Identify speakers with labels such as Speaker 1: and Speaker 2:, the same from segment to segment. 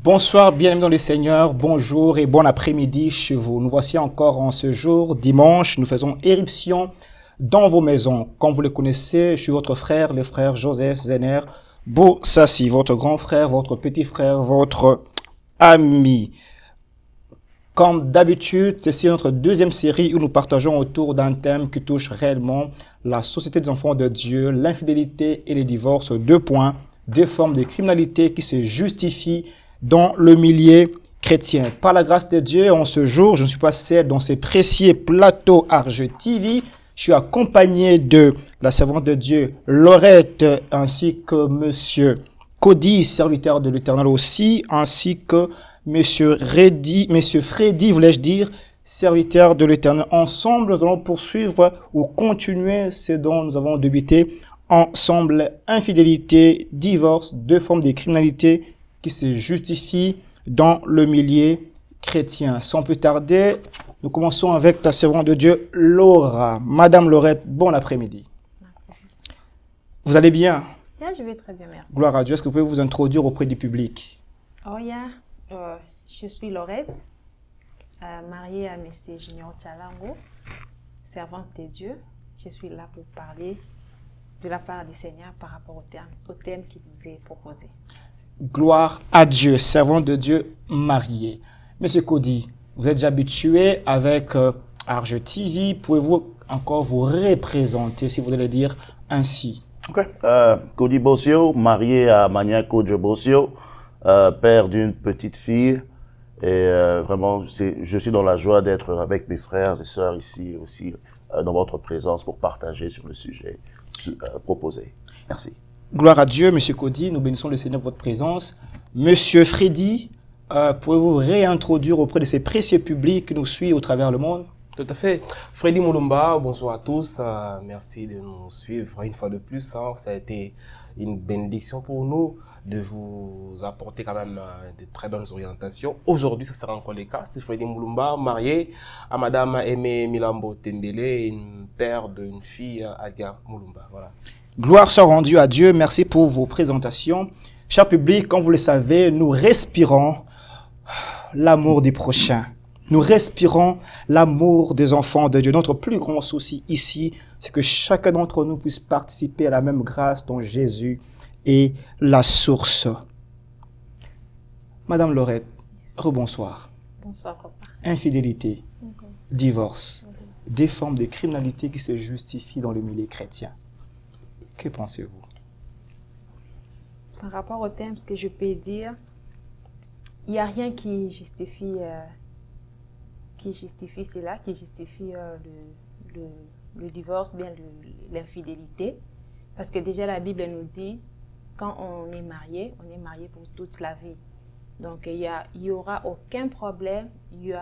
Speaker 1: Bonsoir, bienvenue dans le Seigneur, bonjour et bon après-midi chez vous. Nous voici encore en ce jour, dimanche, nous faisons éruption dans vos maisons. Comme vous le connaissez, je suis votre frère, le frère Joseph Zener Bosassi, votre grand frère, votre petit frère, votre ami. Comme d'habitude, c'est notre deuxième série où nous partageons autour d'un thème qui touche réellement la société des enfants de Dieu, l'infidélité et les divorces. 2 points, 2 formes de criminalité qui se justifient dans le milieu chrétien. Par la grâce de Dieu, en ce jour, je ne suis pas seul dans ces précieux plateaux Arge TV. Je suis accompagné de la servante de Dieu, Laurette, ainsi que Monsieur Cody, serviteur de l'Éternel aussi, ainsi que Monsieur Freddy, voulais-je dire, serviteur de l'Éternel. Ensemble, nous allons poursuivre ou continuer ce dont nous avons débuté ensemble. Infidélité, divorce, 2 formes de criminalité qui se justifient dans le milieu chrétien. Sans plus tarder, nous commençons avec la servante de Dieu, Laura. Madame Laurette, bon après-midi. Vous allez bien?
Speaker 2: Yeah, je vais très bien, merci.
Speaker 1: Gloire à Dieu. Est-ce que vous pouvez vous introduire auprès du public?
Speaker 2: Oh yeah, je suis Laurette, mariée à M. Junior Chalango, servante de Dieu. Je suis là pour parler de la part du Seigneur par rapport au thème qui nous est proposé.
Speaker 1: Gloire à Dieu, servant de Dieu marié. Monsieur Cody, vous êtes déjà habitué avec Arge TV. Pouvez-vous encore vous représenter, si vous voulez le dire ainsi?
Speaker 3: Ok. Cody Bossio, marié à Mania Kodjo Bossio, père d'une petite fille. Et vraiment, je suis dans la joie d'être avec mes frères et sœurs ici aussi, dans votre présence pour partager sur le sujet proposé. Merci.
Speaker 1: Gloire à Dieu, Monsieur Cody, nous bénissons le Seigneur de votre présence. Monsieur Freddy, pouvez-vous réintroduire auprès de ces précieux publics qui nous suivent au travers le monde?
Speaker 4: Tout à fait. Freddy Moulumba, bonsoir à tous. Merci de nous suivre une fois de plus. Ça a été une bénédiction pour nous de vous apporter quand même de très bonnes orientations. Aujourd'hui, ça sera encore le cas. C'est Freddy Moulumba, marié à Madame Aimé Milambo Tembele, une père d'une fille, Adia Moulumba. Voilà.
Speaker 1: Gloire soit rendue à Dieu. Merci pour vos présentations. Cher public, comme vous le savez, nous respirons l'amour du prochain. Nous respirons l'amour des enfants de Dieu. Notre plus grand souci ici, c'est que chacun d'entre nous puisse participer à la même grâce dont Jésus est la source. Madame Laurette, rebonsoir.
Speaker 2: Bonsoir, papa.
Speaker 1: Infidélité, divorce, des formes de criminalité qui se justifient dans le milieu chrétien. Que pensez-vous?
Speaker 2: Par rapport au thème, ce que je peux dire, il n'y a rien qui justifie cela, qui justifie le divorce, bien l'infidélité. Parce que déjà la Bible nous dit, quand on est marié pour toute la vie. Donc il y aura aucun problème, il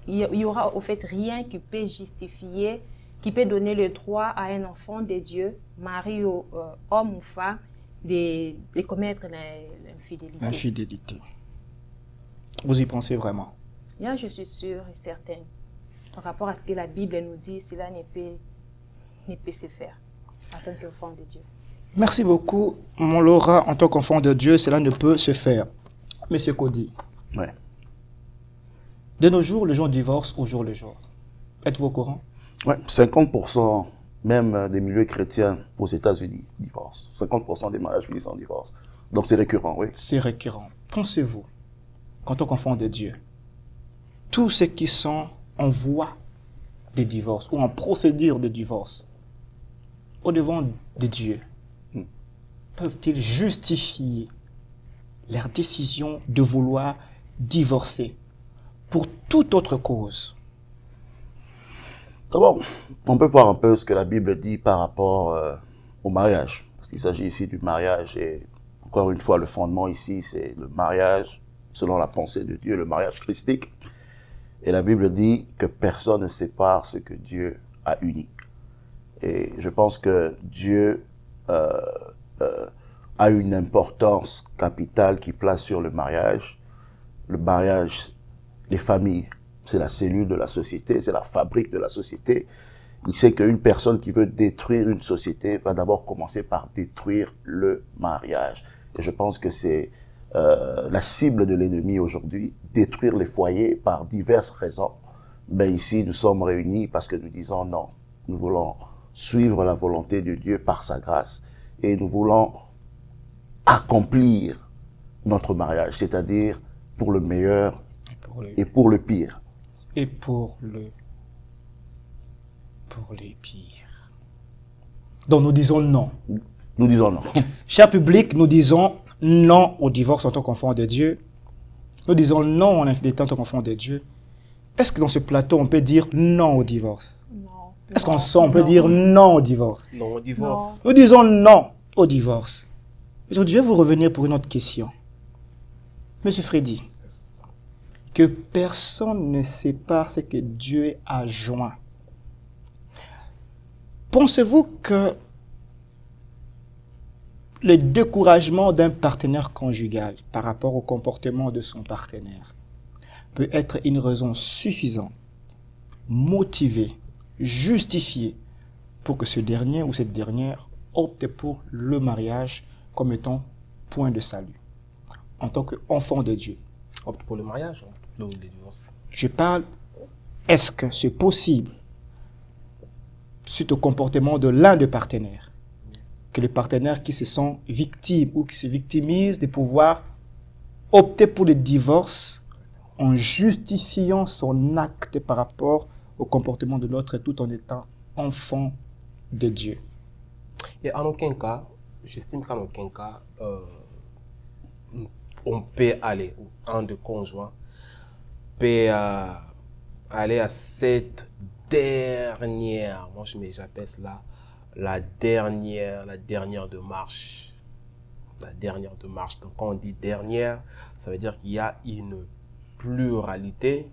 Speaker 2: y aura au fait rien qui peut justifier, qui peut donner le droit à un enfant de Dieu, mari ou homme ou femme, de commettre l'infidélité.
Speaker 1: Infidélité. Vous y pensez vraiment?
Speaker 2: Là, je suis sûre et certaine. Par rapport à ce que la Bible nous dit, cela ne peut se faire en tant qu'enfant de Dieu.
Speaker 1: Merci beaucoup, mon Laura. En tant qu'enfant de Dieu, cela ne peut se faire. Monsieur Cody.
Speaker 3: Ouais.
Speaker 1: De nos jours, les gens divorcent au jour le jour. Êtes-vous au courant?
Speaker 3: Ouais, 50% même des milieux chrétiens aux États-Unis divorcent. 50% des mariages finissent en divorce. Donc c'est récurrent, oui.
Speaker 1: C'est récurrent. Pensez-vous qu'en tant qu'enfant de Dieu, tous ceux qui sont en voie de divorce ou en procédure de divorce, au-devant de Dieu, peuvent-ils justifier leur décision de vouloir divorcer pour toute autre cause?
Speaker 3: D'abord, on peut voir un peu ce que la Bible dit par rapport au mariage. Parce qu'il s'agit ici du mariage et encore une fois, le fondement ici, c'est le mariage selon la pensée de Dieu, le mariage christique. Et la Bible dit que personne ne sépare ce que Dieu a uni. Et je pense que Dieu a une importance capitale qui place sur le mariage. Le mariage, les familles, c'est la cellule de la société, c'est la fabrique de la société. Il sait qu'une personne qui veut détruire une société va d'abord commencer par détruire le mariage. Et je pense que c'est la cible de l'ennemi aujourd'hui, détruire les foyers par diverses raisons. Mais ici, nous sommes réunis parce que nous disons non. Nous voulons suivre la volonté de Dieu par sa grâce et nous voulons accomplir notre mariage, c'est-à-dire pour le meilleur et pour le pire.
Speaker 1: Et pour les pires. Donc nous disons non.
Speaker 3: Nous disons non.
Speaker 1: Cher public, nous disons non au divorce en tant qu'enfant de Dieu. Nous disons non à l'infidélité en tant qu'enfant de Dieu. Est-ce que dans ce plateau, on peut dire non au divorce?
Speaker 2: Non.
Speaker 1: Est-ce qu'on peut dire non au divorce?
Speaker 4: Non au divorce.
Speaker 1: Nous disons non au divorce. Aujourd'hui, je vais vous revenir pour une autre question. Monsieur Freddy, que personne ne sépare ce que Dieu a joint. Pensez-vous que le découragement d'un partenaire conjugal par rapport au comportement de son partenaire peut être une raison suffisante, motivée, justifiée pour que ce dernier ou cette dernière opte pour le mariage comme étant point de salut, en tant qu'enfant de Dieu?
Speaker 4: Opte pour le mariage, opte pour le divorce.
Speaker 1: Je parle, est-ce que c'est possible, suite au comportement de l'un des partenaires, que les partenaires qui se sont victimes ou qui se victimisent de pouvoir opter pour le divorce en justifiant son acte par rapport au comportement de l'autre tout en étant enfant de Dieu?
Speaker 4: Et en aucun cas, j'estime qu'en aucun cas, on peut aller, ou un de conjoints peut aller à cette dernière, moi j'appelle cela la dernière de marche. La dernière de marche. Donc quand on dit dernière, ça veut dire qu'il y a une pluralité,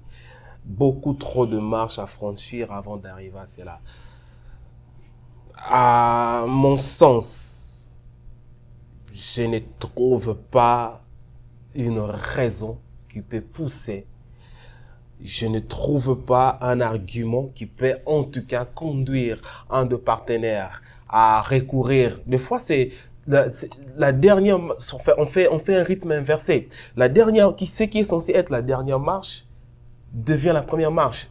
Speaker 4: beaucoup trop de marches à franchir avant d'arriver à cela. À mon sens, je ne trouve pas une raison qui peut pousser. Je ne trouve pas un argument qui peut en tout cas conduire un de partenaires à recourir. Des fois, c'est la dernière, on fait un rythme inversé. La dernière, ce qui est censé être la dernière marche devient la première marche.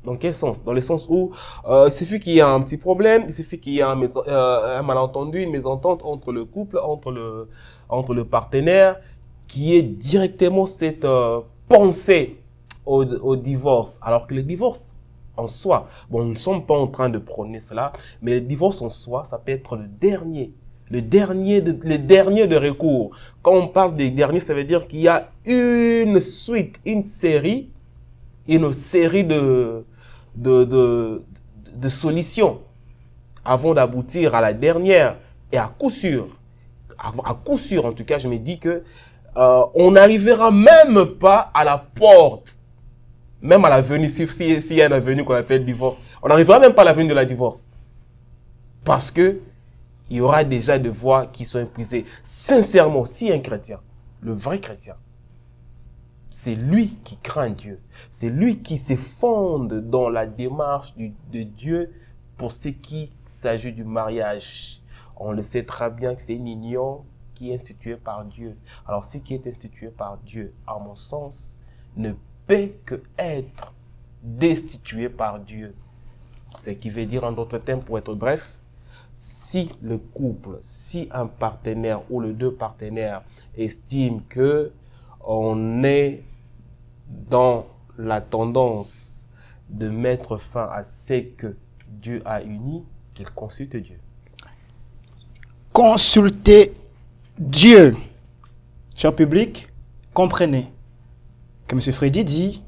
Speaker 4: Dans quel sens? Dans le sens où il suffit qu'il y ait un petit problème, il suffit qu'il y ait un malentendu, une mésentente entre le couple, entre le partenaire, qui est directement cette pensée au divorce. Alors que le divorce en soi, bon, nous ne sommes pas en train de prôner cela, mais le divorce en soi, ça peut être le dernier de recours. Quand on parle des derniers, ça veut dire qu'il y a une suite, une série de solutions avant d'aboutir à la dernière. Et à coup sûr en tout cas, je me dis que on n'arrivera même pas à la porte, même à l'avenue, s'il y a une avenue qu'on appelle divorce, on n'arrivera même pas à l'avenue de la divorce. Parce que il y aura déjà des voix qui sont épuisées. Sincèrement, si un chrétien, le vrai chrétien, c'est lui qui craint Dieu. C'est lui qui se fonde dans la démarche de Dieu pour ce qui s'agit du mariage. On le sait très bien que c'est une union qui est instituée par Dieu. Alors, ce qui est institué par Dieu, à mon sens, ne peut que être destitué par Dieu. Ce qui veut dire, en d'autres termes, pour être bref, si le couple, si un partenaire ou les deux partenaires estiment que on est dans la tendance de mettre fin à ce que Dieu a uni, qu'il consulte Dieu.
Speaker 1: Consultez Dieu. Cher public, comprenez que M. Freddy dit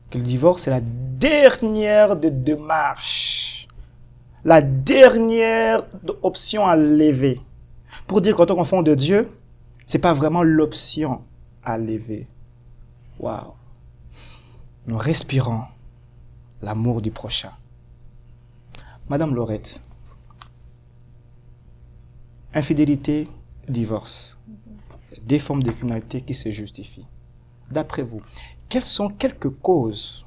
Speaker 1: que le divorce est la dernière des démarches, la dernière option à lever. Pour dire qu'en tant qu'enfant de Dieu, ce n'est pas vraiment l'option à lever. Waouh! Nous respirons l'amour du prochain. Madame Laurette, infidélité, divorce, des formes de criminalité qui se justifient. D'après vous, quelles sont quelques causes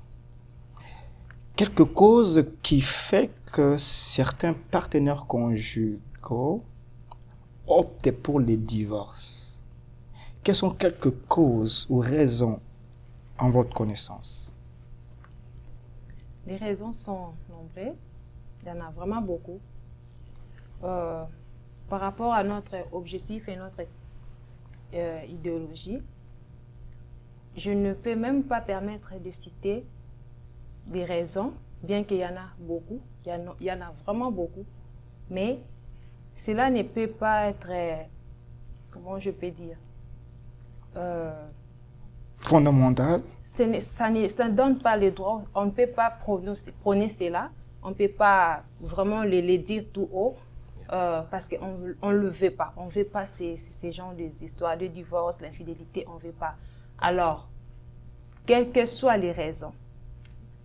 Speaker 1: qui font que certains partenaires conjugaux optent pour les divorces? quelles sont quelques causes ou raisons en votre connaissance?
Speaker 2: Les raisons sont nombreuses. Il y en a vraiment beaucoup. Par rapport à notre objectif et notre idéologie, je ne peux même pas permettre de citer des raisons, bien qu'il y en a beaucoup. Il y en a vraiment beaucoup. Mais cela ne peut pas être, comment je peux dire,
Speaker 1: Fondamental.
Speaker 2: ça ne donne pas le droit. On ne peut pas prôner cela. On ne peut pas vraiment les dire tout haut parce qu'on ne le veut pas. On ne veut pas ces genres d'histoires, de divorce, l'infidélité, on ne veut pas. Alors, quelles que soient les raisons,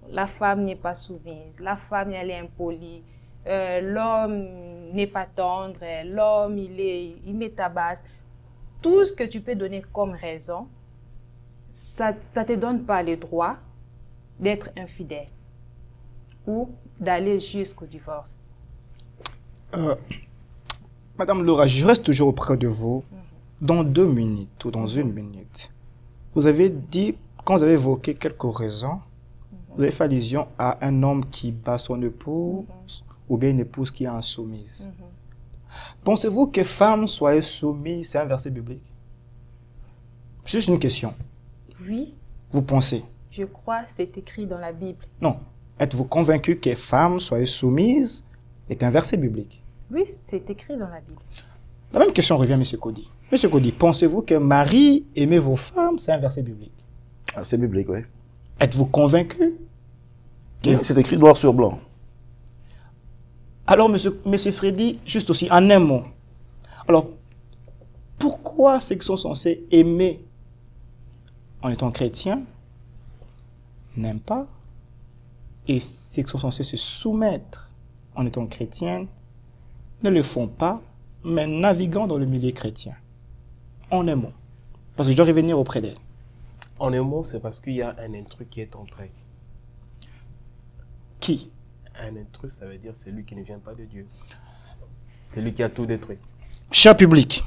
Speaker 2: la femme n'est pas soumise, la femme elle est impolie, l'homme n'est pas tendre, l'homme il met tabasse. Tout ce que tu peux donner comme raison, ça ne te donne pas le droit d'être infidèle ou d'aller jusqu'au divorce.
Speaker 1: Madame Laura, je reste toujours auprès de vous. Dans 2 minutes ou dans 1 minute, vous avez dit, quand vous avez évoqué quelques raisons, vous avez fait allusion à un homme qui bat son épouse ou bien une épouse qui est insoumise. Pensez-vous que femme soit soumise, c'est un verset biblique? Juste une question.
Speaker 2: Oui.
Speaker 1: Vous pensez?
Speaker 2: Je crois que c'est écrit dans la Bible.
Speaker 1: Non. Êtes-vous convaincu que femme soit soumise est un verset biblique?
Speaker 2: Oui, c'est écrit dans la Bible.
Speaker 1: La même question revient à M. Cody. M. Cody, pensez-vous que Marie, aimez vos femmes, c'est un verset biblique?
Speaker 3: C'est biblique, oui.
Speaker 1: Êtes-vous convaincu?
Speaker 3: C'est écrit noir sur blanc.
Speaker 1: Alors, monsieur Freddy, juste aussi, en un mot. Alors, pourquoi ceux qui sont censés aimer en étant chrétiens n'aiment pas, et ceux qui sont censés se soumettre en étant chrétiens ne le font pas, mais naviguant dans le milieu chrétien? En un mot. Parce que je dois revenir auprès d'elle.
Speaker 4: En un mot, c'est parce qu'il y a un intrus qui est entré.
Speaker 1: Qui?
Speaker 4: Un intrus, ça veut dire celui qui ne vient pas de Dieu. Celui qui a tout détruit.
Speaker 1: Cher public,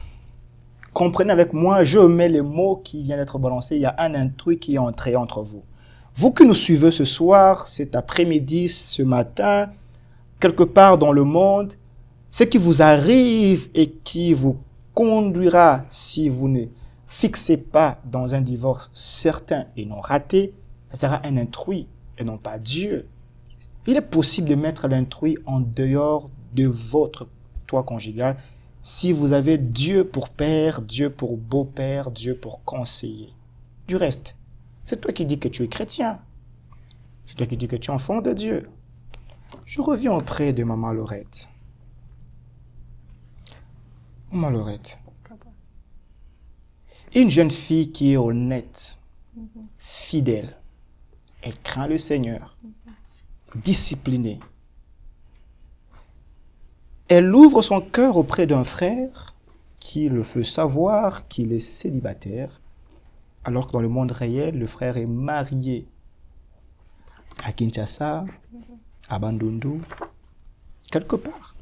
Speaker 1: comprenez avec moi, je mets les mots qui viennent d'être balancés. Il y a un intrus qui est entré entre vous. Vous qui nous suivez ce soir, cet après-midi, ce matin, quelque part dans le monde, ce qui vous arrive et qui vous conduira, si vous ne fixez pas dans un divorce certain et non raté, ça sera un intrus et non pas Dieu. Il est possible de mettre l'intrus en dehors de votre toit conjugal si vous avez Dieu pour père, Dieu pour beau-père, Dieu pour conseiller. Du reste, c'est toi qui dis que tu es chrétien. C'est toi qui dis que tu es enfant de Dieu. Je reviens auprès de Maman Laurette. Maman Laurette. Une jeune fille qui est honnête, fidèle, elle craint le Seigneur, disciplinée. Elle ouvre son cœur auprès d'un frère qui le fait savoir qu'il est célibataire, alors que dans le monde réel, le frère est marié à Kinshasa, à Bandundu, quelque part.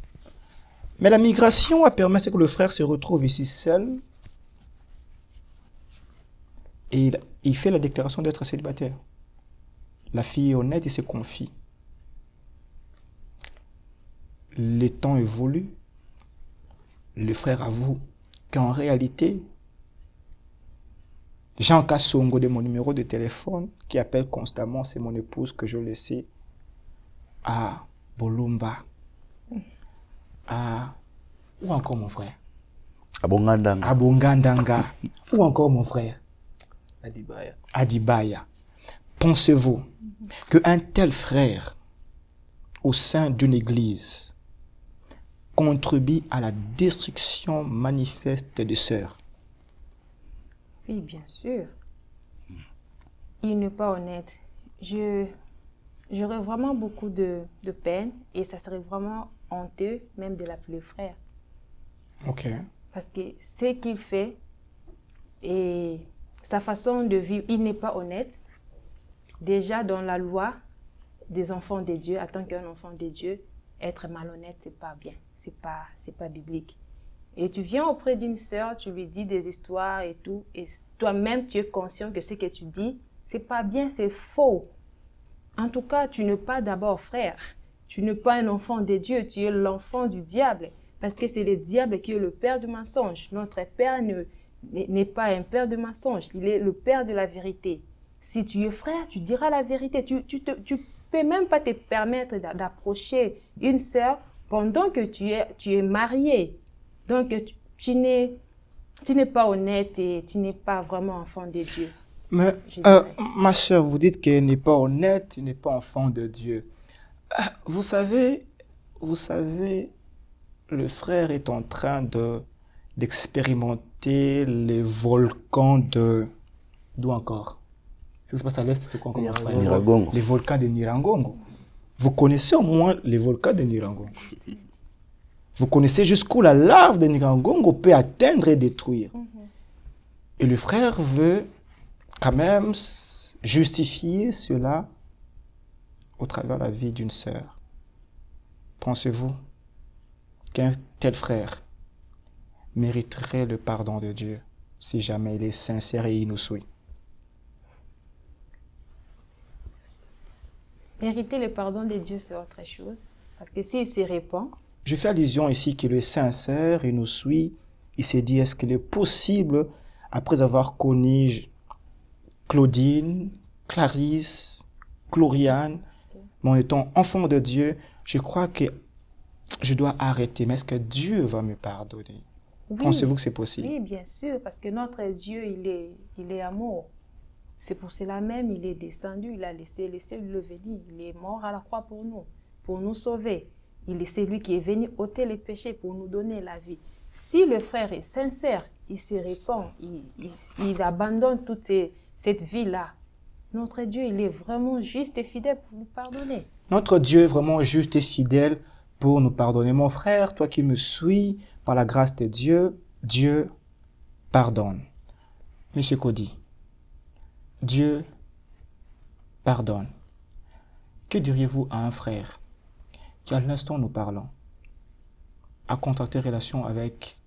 Speaker 1: Mais la migration a permis que le frère se retrouve ici seul et il fait la déclaration d'être célibataire. La fille est honnête et se confie. Les temps évoluent. Le frère avoue qu'en réalité, Jean Kassongo de mon numéro de téléphone, qui appelle constamment, c'est mon épouse que je laissais à Bolumba. Où encore mon frère?
Speaker 3: À Bongandanga.
Speaker 1: À Bongandanga. Où encore mon frère?
Speaker 4: Adibaya.
Speaker 1: Adibaya. Pensez-vous qu'un tel frère au sein d'une église contribue à la destruction manifeste des sœurs?
Speaker 2: Oui, bien sûr. Il n'est pas honnête. J'aurais vraiment beaucoup de peine et ça serait vraiment honteux même de l'appeler frère.
Speaker 1: Ok.
Speaker 2: Parce que ce qu'il fait et sa façon de vivre, il n'est pas honnête. Déjà dans la loi des enfants de Dieu, en tant qu'un enfant de Dieu, être malhonnête, c'est pas bien. C'est pas biblique. Et tu viens auprès d'une sœur, tu lui dis des histoires et tout, et toi-même, tu es conscient que ce que tu dis, c'est pas bien, c'est faux. En tout cas, tu n'es pas d'abord frère. Tu n'es pas un enfant de Dieu, tu es l'enfant du diable. Parce que c'est le diable qui est le père du mensonge. Notre père n'est pas un père de mensonge, il est le père de la vérité. Si tu es frère, tu diras la vérité. Tu peux même pas te permettre d'approcher une sœur pendant que tu es marié. Donc, tu n'es pas honnête et tu n'es pas vraiment enfant de Dieu.
Speaker 1: Mais, ma soeur, vous dites qu'elle n'est pas honnête, elle n'est pas enfant de Dieu. Vous savez, le frère est en train d'expérimenter les volcans de... D'où encore? Ce qui se passe à l'est, c'est quoi encore, mon frère?
Speaker 3: Nyiragongo.
Speaker 1: Les volcans de Nyiragongo. Vous connaissez au moins les volcans de Nyiragongo. Vous connaissez jusqu'où la lave de Nyiragongo peut atteindre et détruire. Et le frère veut quand même justifier cela au travers de la vie d'une sœur. Pensez-vous qu'un tel frère mériterait le pardon de Dieu si jamais il est sincère et il nous suit?
Speaker 2: Mériter le pardon de Dieu, c'est autre chose. Parce que s'il se répand...
Speaker 1: Je fais allusion ici qu'il est sincère, il nous suit. Il s'est dit, est-ce qu'il est possible, après avoir connu Claudine, Clarisse, Gloriane, mais en étant enfant de Dieu, je crois que je dois arrêter. Mais est-ce que Dieu va me pardonner?
Speaker 2: Oui,
Speaker 1: pensez-vous que c'est possible?
Speaker 2: Oui, bien sûr, parce que notre Dieu, il est amour. C'est pour cela même il est descendu, il a laissé le venir. Il est mort à la croix pour nous sauver. Il est celui qui est venu ôter les péchés pour nous donner la vie. Si le frère est sincère, il se répand, il abandonne toute cette vie-là. Notre Dieu, il est vraiment juste et fidèle pour nous pardonner.
Speaker 1: Notre Dieu est vraiment juste et fidèle pour nous pardonner. Mon frère, toi qui me suis, par la grâce de Dieu, Dieu pardonne. Monsieur Cody, Dieu pardonne. Que diriez-vous à un frère qui, à l'instant où nous parlons, a contracté relation avec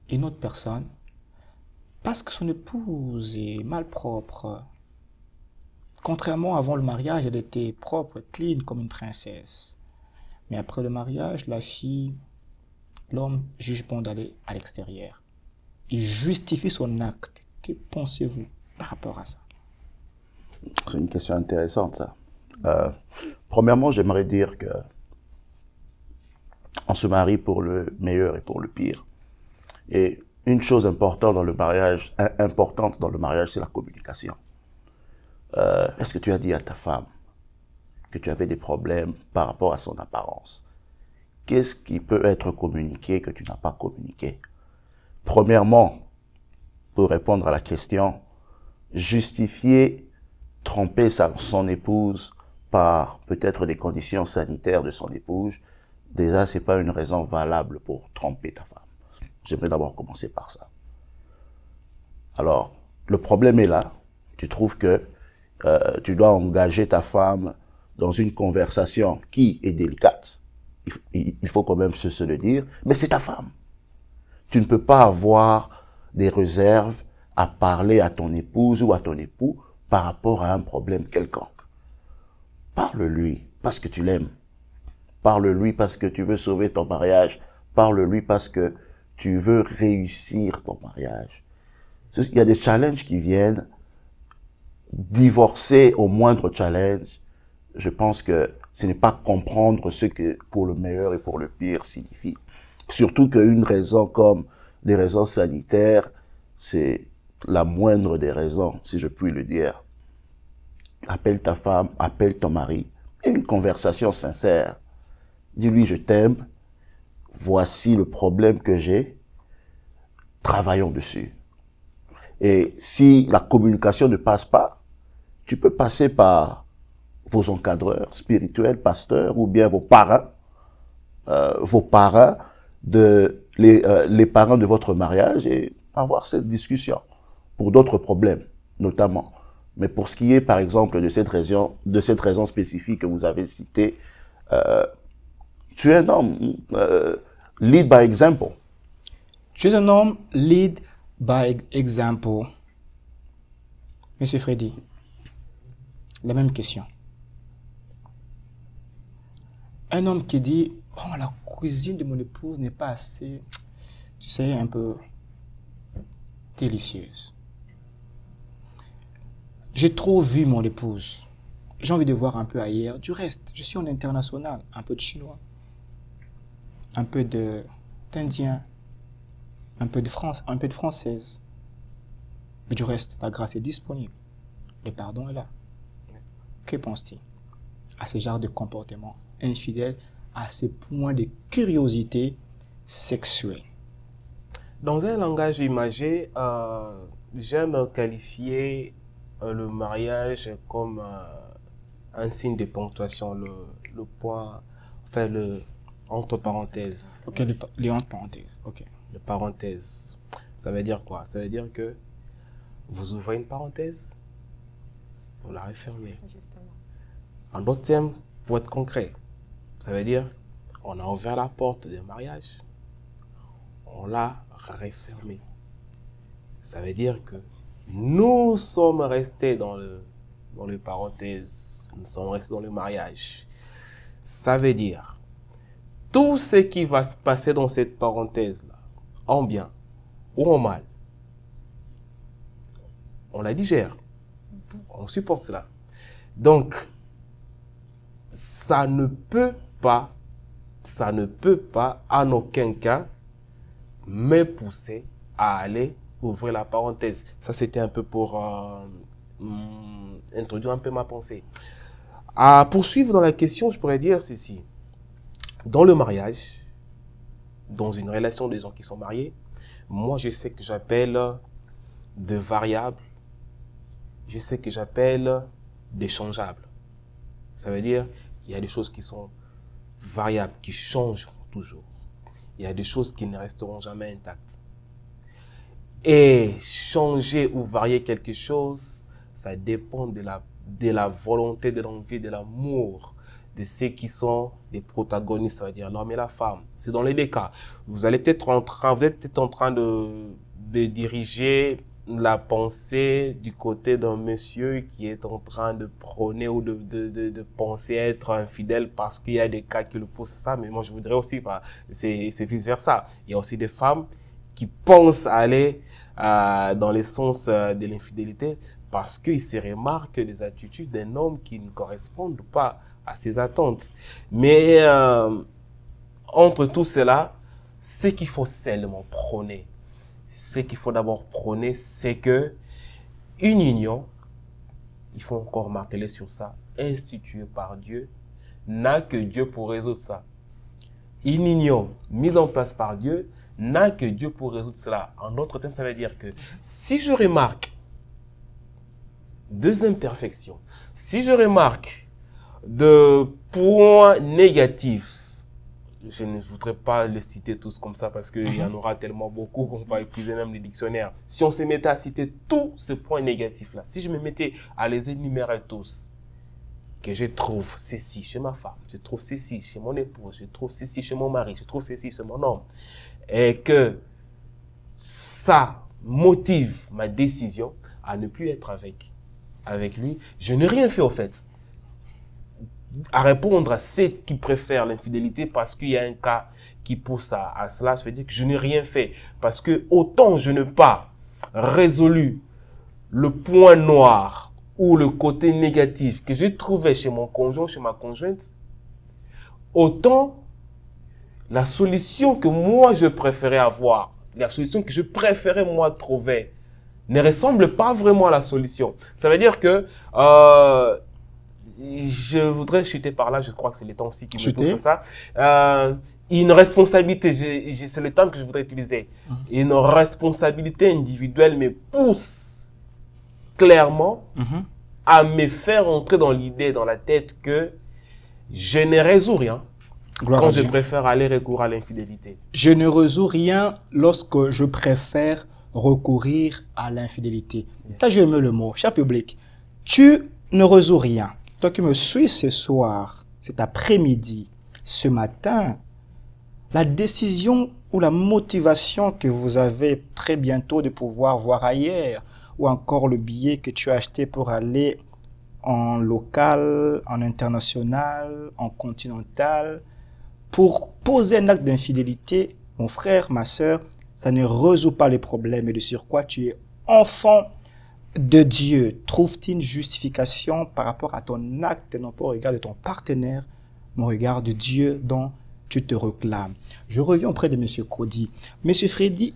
Speaker 1: une autre personne parce que son épouse est malpropre? Contrairement avant le mariage, elle était propre, clean comme une princesse. Mais après le mariage, la fille, l'homme juge bon d'aller à l'extérieur. Il justifie son acte. Que pensez-vous par rapport à ça?
Speaker 3: C'est une question intéressante, ça. Premièrement, j'aimerais dire que on se marie pour le meilleur et pour le pire. Et une chose importante dans le mariage, c'est la communication. Est-ce que tu as dit à ta femme que tu avais des problèmes par rapport à son apparence? Qu'est-ce qui peut être communiqué que tu n'as pas communiqué? Premièrement, pour répondre à la question, justifier, tromper son épouse par peut-être des conditions sanitaires de son épouse, déjà, c'est pas une raison valable pour tromper ta femme. J'aimerais d'abord commencer par ça. Alors, le problème est là. Tu trouves que tu dois engager ta femme dans une conversation qui est délicate. Il faut quand même se le dire. Mais c'est ta femme. Tu ne peux pas avoir des réserves à parler à ton épouse ou à ton époux par rapport à un problème quelconque. Parle-lui parce que tu l'aimes. Parle-lui parce que tu veux sauver ton mariage. Parle-lui parce que tu veux réussir ton mariage. Il y a des challenges qui viennent. Divorcer au moindre challenge, je pense que ce n'est pas comprendre ce que pour le meilleur et pour le pire signifie. Surtout qu'une raison comme des raisons sanitaires, c'est la moindre des raisons, si je puis le dire. Appelle ta femme, appelle ton mari, et une conversation sincère. Dis-lui, je t'aime, voici le problème que j'ai, travaillons dessus. Et si la communication ne passe pas, tu peux passer par vos encadreurs spirituels, pasteurs, ou bien vos parents, les parents de votre mariage, et avoir cette discussion pour d'autres problèmes, notamment. Mais pour ce qui est, par exemple, de cette raison spécifique que vous avez citée, tu es un homme, lead by example.
Speaker 1: Tu es un homme lead by example. Monsieur Freddy, la même question. Un homme qui dit, oh, la cuisine de mon épouse n'est pas assez, tu sais, un peu délicieuse. J'ai trop vu mon épouse. J'ai envie de voir un peu ailleurs. Du reste, je suis en international, un peu de chinois, un peu d'indien, un peu de France, un peu de française. Mais du reste, la grâce est disponible. Le pardon est là. Que pense-t-il à ce genre de comportement infidèle, à ce point de curiosité sexuelle?
Speaker 4: Dans un langage imagé, j'aime qualifier le mariage comme un signe de ponctuation, le point, enfin le entre parenthèses.
Speaker 1: Ok, les entre parenthèses. Ok.
Speaker 4: Le parenthèse. Ça veut dire quoi? Ça veut dire que vous ouvrez une parenthèse, vous la refermez.
Speaker 2: Justement.
Speaker 4: En d'autres termes, pour être concret, ça veut dire on a ouvert la porte du mariage, on l'a refermée. Ça veut dire que nous sommes restés dans le parenthèse, nous sommes restés dans le mariage. Ça veut dire tout ce qui va se passer dans cette parenthèse-là, en bien ou en mal, on la digère, on supporte cela. Donc, ça ne peut pas, en aucun cas, me pousser à aller ouvrir la parenthèse. Ça, c'était un peu pour introduire un peu ma pensée. À poursuivre dans la question, je pourrais dire ceci. Dans le mariage, dans une relation des gens qui sont mariés, moi, je sais que j'appelle de variables, je sais que j'appelle des changeables. Ça veut dire, il y a des choses qui sont variables, qui changent toujours. Il y a des choses qui ne resteront jamais intactes. Et changer ou varier quelque chose, ça dépend de la volonté, de l'envie, de l'amour de ceux qui sont les protagonistes, ça veut dire l'homme et la femme. C'est dans les deux cas. Vous êtes peut-être en train de diriger la pensée du côté d'un monsieur qui est en train de prôner ou de penser être infidèle parce qu'il y a des cas qui le poussent à ça. Mais moi, je voudrais aussi, c'est vice-versa. Il y a aussi des femmes qui pensent aller dans le sens de l'infidélité parce qu'ils se remarquent des attitudes d'un homme qui ne correspondent pas à ses attentes. Mais entre tout cela, ce qu'il faut seulement prôner, ce qu'il faut d'abord prôner, c'est que une union, il faut encore marteler sur ça, instituée par Dieu, n'a que Dieu pour résoudre ça. Une union mise en place par Dieu n'a que Dieu pour résoudre cela. En d'autres termes, ça veut dire que si je remarque deux imperfections, si je remarque de points négatifs, je ne voudrais pas les citer tous comme ça parce qu'il y en aura tellement beaucoup qu'on va épuiser même les dictionnaires. Si on se mettait à citer tous ces points négatifs-là, si je me mettais à les énumérer tous, que je trouve ceci chez ma femme, je trouve ceci chez mon épouse, je trouve ceci chez mon mari, je trouve ceci chez mon homme, et que ça motive ma décision à ne plus être avec lui, je n'ai rien fait au fait à répondre à ceux qui préfèrent l'infidélité parce qu'il y a un cas qui pousse à cela. Je veux dire que je n'ai rien fait parce que autant je n'ai pas résolu le point noir ou le côté négatif que j'ai trouvé chez mon conjoint, chez ma conjointe, autant la solution que moi je préférais avoir, la solution que je préférais moi trouver ne ressemble pas vraiment à la solution. Ça veut dire que je voudrais chuter par là, je crois que c'est le temps aussi qui me pousse à ça. Une responsabilité, c'est le terme que je voudrais utiliser. Une responsabilité individuelle me pousse clairement à me faire entrer dans l'idée, dans la tête que je ne résous rien quand je préfère aller recourir à l'infidélité.
Speaker 1: Je ne résous rien lorsque je préfère recourir à l'infidélité. T'as jamais le mot, cher public. Tu ne résous rien. Toi qui me suis ce soir, cet après-midi, ce matin, la décision ou la motivation que vous avez très bientôt de pouvoir voir ailleurs, ou encore le billet que tu as acheté pour aller en local, en international, en continental, pour poser un acte d'infidélité, mon frère, ma sœur, ça ne résout pas les problèmes. Et de sur quoi tu es enfant de Dieu. Trouve-t-il une justification par rapport à ton acte, non pas au regard de ton partenaire, mais au regard de Dieu dont tu te réclames. Je reviens auprès de M. Cody. M. Freddy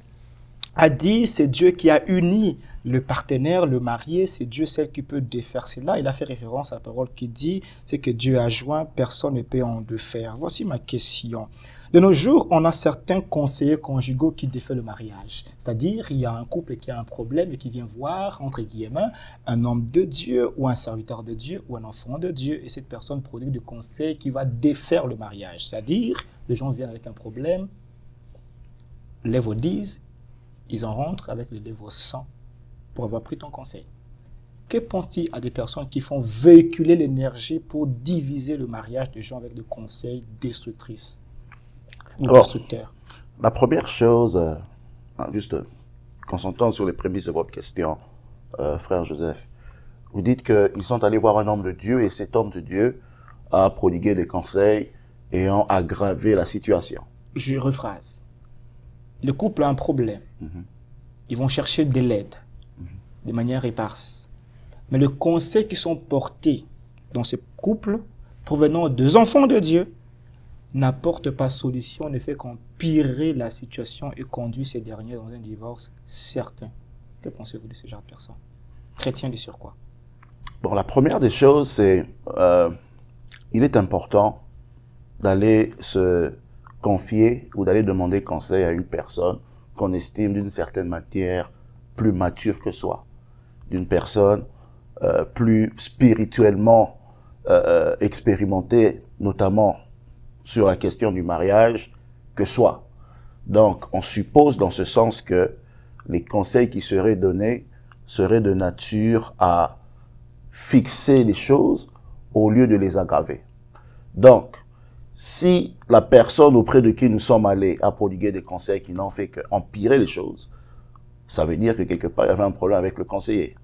Speaker 1: a dit, c'est Dieu qui a uni le partenaire, le marié, c'est Dieu celle qui peut défaire cela. Il a fait référence à la parole qui dit, c'est que Dieu a joint, personne ne peut en défaire. Voici ma question. De nos jours, on a certains conseillers conjugaux qui défient le mariage. C'est-à-dire, il y a un couple qui a un problème et qui vient voir, entre guillemets, un homme de Dieu ou un serviteur de Dieu ou un enfant de Dieu. Et cette personne produit des conseils qui va défaire le mariage. C'est-à-dire, les gens viennent avec un problème, les vos 10, ils en rentrent avec les lèvres 100 pour avoir pris ton conseil. Que pense-t-il à des personnes qui font véhiculer l'énergie pour diviser le mariage des gens avec des conseils destructrices ou destructeurs?
Speaker 3: La première chose, juste qu'on s'entende sur les prémices de votre question, frère Joseph, vous dites qu'ils sont allés voir un homme de Dieu et cet homme de Dieu a prodigué des conseils ayant aggravé la situation.
Speaker 1: Je rephrase. Le couple a un problème. Ils vont chercher de l'aide de manière éparse. Mais les conseils qui sont portés dans ce couple, provenant des enfants de Dieu, n'apportent pas solution, ne fait qu'empirer la situation et conduit ces derniers dans un divorce certain. Que pensez-vous de ce genre de personnes? Chrétiens du sur quoi?
Speaker 3: Bon, la première des choses, c'est il est important d'aller se confier ou d'aller demander conseil à une personne qu'on estime d'une certaine manière plus mature que soi, d'une personne plus spirituellement expérimentée, notamment sur la question du mariage, que soi. Donc, on suppose dans ce sens que les conseils qui seraient donnés seraient de nature à fixer les choses au lieu de les aggraver. Donc, si la personne auprès de qui nous sommes allés a prodigué des conseils qui n'ont fait qu'empirer les choses, ça veut dire que quelque part, il y avait un problème avec le conseiller.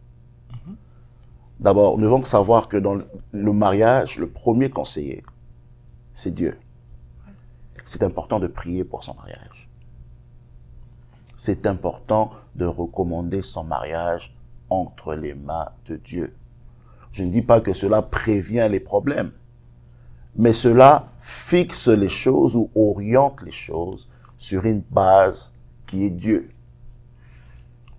Speaker 3: D'abord, nous devons savoir que dans le mariage, le premier conseiller, c'est Dieu. C'est important de prier pour son mariage. C'est important de recommander son mariage entre les mains de Dieu. Je ne dis pas que cela prévient les problèmes, mais cela fixe les choses ou oriente les choses sur une base qui est Dieu.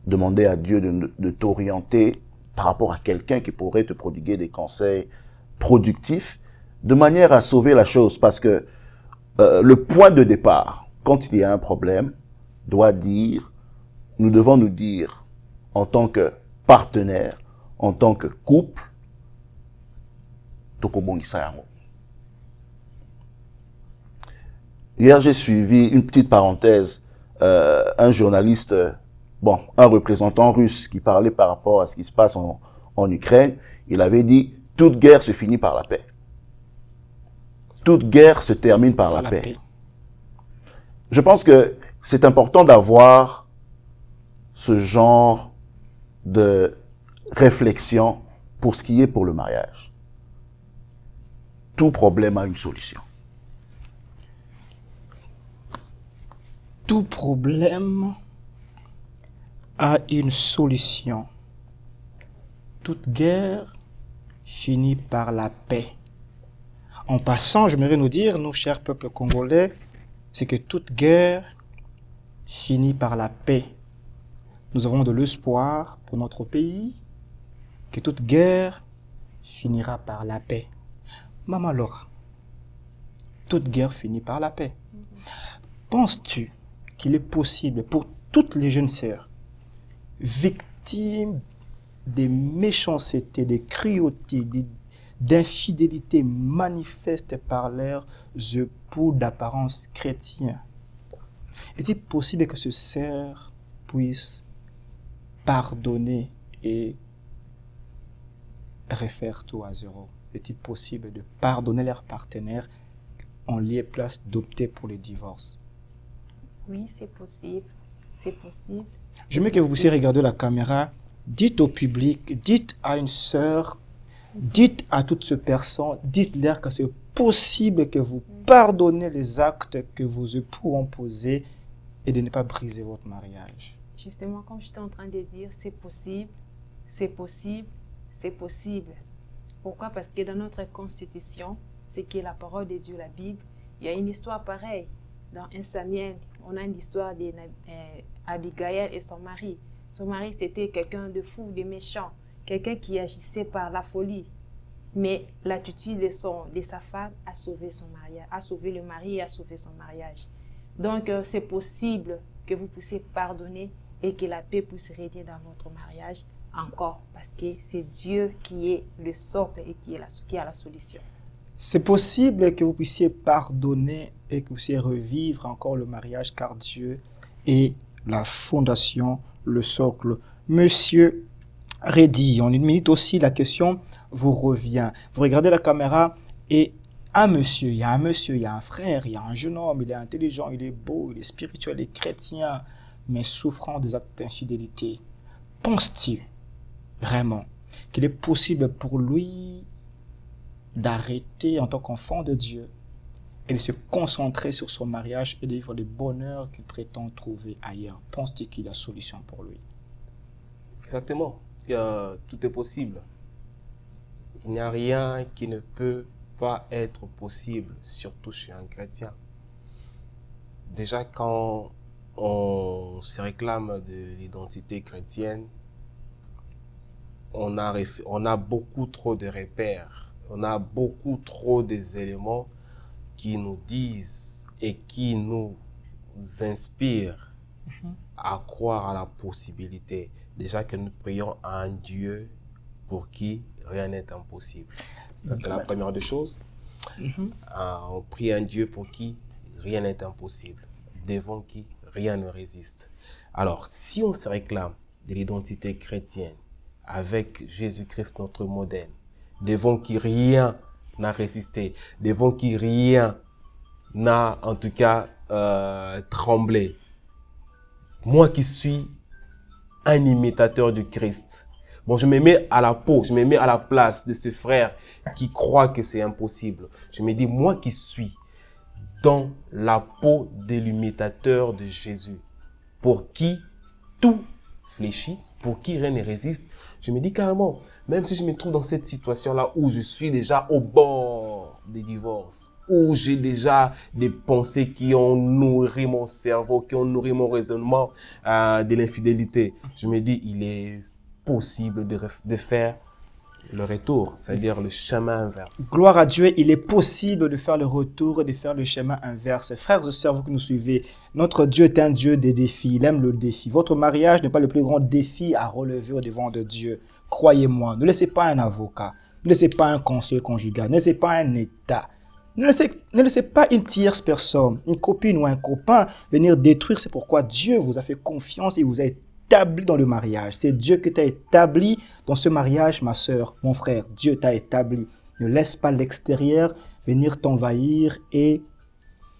Speaker 3: Demander à Dieu de t'orienter par rapport à quelqu'un qui pourrait te prodiguer des conseils productifs de manière à sauver la chose. Parce que le point de départ, quand il y a un problème, doit dire, nous devons nous dire en tant que partenaire, en tant que couple, hier, j'ai suivi une petite parenthèse, un journaliste, un représentant russe qui parlait par rapport à ce qui se passe en Ukraine. Il avait dit, toute guerre se finit par la paix. Toute guerre se termine par la paix. Je pense que c'est important d'avoir ce genre de réflexion pour ce qui est pour le mariage. Tout problème a une solution.
Speaker 1: Tout problème a une solution. Toute guerre finit par la paix. En passant, j'aimerais nous dire, nous, chers peuples congolais, c'est que toute guerre finit par la paix. Nous avons de l'espoir pour notre pays, que toute guerre finira par la paix. Maman Laura, toute guerre finit par la paix. Penses-tu qu'il est possible pour toutes les jeunes sœurs, victimes des méchancetés, des cruautés, d'infidélité manifestes par leurs époux d'apparence chrétienne, est-il possible que ce sœur puisse pardonner et refaire tout à zéro? Est-il possible de pardonner leurs partenaires en lieu et place d'opter pour le divorce?
Speaker 2: Oui, c'est possible. C'est possible.
Speaker 1: Je veux que vous puissiez regarder la caméra. Dites au public, dites à une sœur, dites à toutes ces personnes, dites-leur que c'est possible que vous pardonnez les actes que vos époux ont posés et de ne pas briser votre mariage.
Speaker 2: Justement, comme j'étais en train de dire, c'est possible, c'est possible, c'est possible. Pourquoi? Parce que dans notre constitution, c'est qui est la parole de Dieu, la Bible, il y a une histoire pareille. Dans 1 Samuel, on a une histoire d'Abigail et son mari. Son mari, c'était quelqu'un de fou, de méchant, quelqu'un qui agissait par la folie. Mais l'attitude de sa femme a sauvé son mariage, a sauvé le mari et a sauvé son mariage. Donc, c'est possible que vous puissiez pardonner et que la paix puisse régner dans votre mariage encore. Parce que c'est Dieu qui est le socle et qui a la solution.
Speaker 1: C'est possible que vous puissiez pardonner et que vous puissiez revivre encore le mariage, car Dieu est la fondation, le socle. Monsieur Reddy, en une minute aussi, la question vous revient. Vous regardez la caméra et un monsieur, il y a un frère, il y a un jeune homme, il est intelligent, il est beau, il est spirituel, il est chrétien, mais souffrant des actes d'infidélité. Pense-t-il vraiment qu'il est possible pour lui d'arrêter en tant qu'enfant de Dieu et de se concentrer sur son mariage et de vivre le bonheur qu'il prétend trouver ailleurs? Pense-t-il qu'il y a solution pour lui?
Speaker 4: Exactement. Tout est possible. Il n'y a rien qui ne peut pas être possible, surtout chez un chrétien. Déjà, quand on se réclame de l'identité chrétienne, on a beaucoup trop de repères, on a beaucoup trop d'éléments qui nous disent et qui nous inspirent à croire à la possibilité. Déjà que nous prions à un Dieu pour qui rien n'est impossible. Ça, c'est la première des choses. On prie à un Dieu pour qui rien n'est impossible, devant qui rien ne résiste. Alors, si on se réclame de l'identité chrétienne avec Jésus-Christ, notre modèle, devant qui rien n'a résisté, devant qui rien n'a, en tout cas, tremblé. Moi qui suis un imitateur du Christ, bon, je me mets à la peau, je me mets à la place de ce frère qui croit que c'est impossible. Je me dis, moi qui suis dans la peau de l'imitateur de Jésus, pour qui tout fléchit, pour qui rien ne résiste, je me dis carrément, même si je me trouve dans cette situation-là où je suis déjà au bord des divorces, où j'ai déjà des pensées qui ont nourri mon cerveau, qui ont nourri mon raisonnement de l'infidélité, je me dis, il est possible de faire le retour, c'est-à-dire le chemin inverse.
Speaker 1: Gloire à Dieu, il est possible de faire le retour et de faire le chemin inverse. Frères et sœurs, vous qui nous suivez, notre Dieu est un Dieu des défis, il aime le défi. Votre mariage n'est pas le plus grand défi à relever au devant de Dieu. Croyez-moi, ne laissez pas un avocat, ne laissez pas un conseiller conjugal, ne laissez pas un État, ne laissez pas une tierce personne, une copine ou un copain venir détruire. C'est pourquoi Dieu vous a fait confiance et vous a établi dans le mariage. C'est Dieu qui t'a établi dans ce mariage, ma sœur, mon frère. Dieu t'a établi. Ne laisse pas l'extérieur venir t'envahir et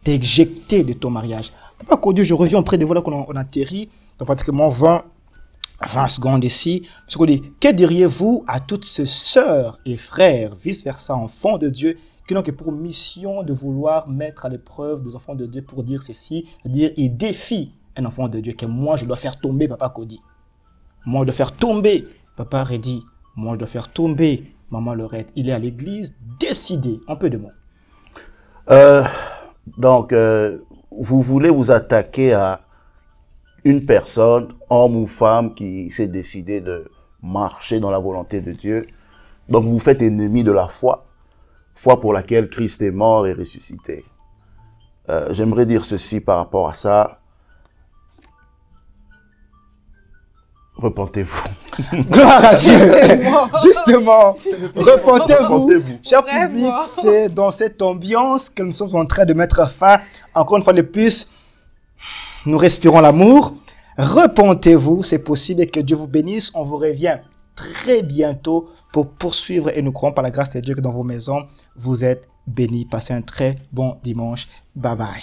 Speaker 1: t'éjecter de ton mariage. Papa Cody, je reviens auprès de vous là qu'on atterrit dans pratiquement 20 secondes ici. Monsieur Cody, que diriez-vous à toutes ces sœurs et frères, vice-versa, enfants de Dieu, qui n'ont que pour mission de vouloir mettre à l'épreuve des enfants de Dieu pour dire ceci, c'est-à-dire ils défient un enfant de Dieu que moi je dois faire tomber, Papa Cody. Moi je dois faire tomber, Papa Reddy. Moi je dois faire tomber, Maman Lorette. Il est à l'église, décidé, un peu de mots.
Speaker 3: Donc, vous voulez vous attaquer à une personne, homme ou femme, qui s'est décidé de marcher dans la volonté de Dieu. Donc, vous faites ennemi de la foi, foi pour laquelle Christ est mort et ressuscité. J'aimerais dire ceci par rapport à ça. Repentez-vous.
Speaker 1: Gloire à Dieu. Justement, repentez-vous. Cher public, c'est dans cette ambiance que nous sommes en train de mettre fin. Encore une fois de plus, nous respirons l'amour. Repentez-vous, c'est possible et que Dieu vous bénisse. On vous revient très bientôt pour poursuivre et nous croyons par la grâce de Dieu que dans vos maisons, vous êtes bénis. Passez un très bon dimanche. Bye bye.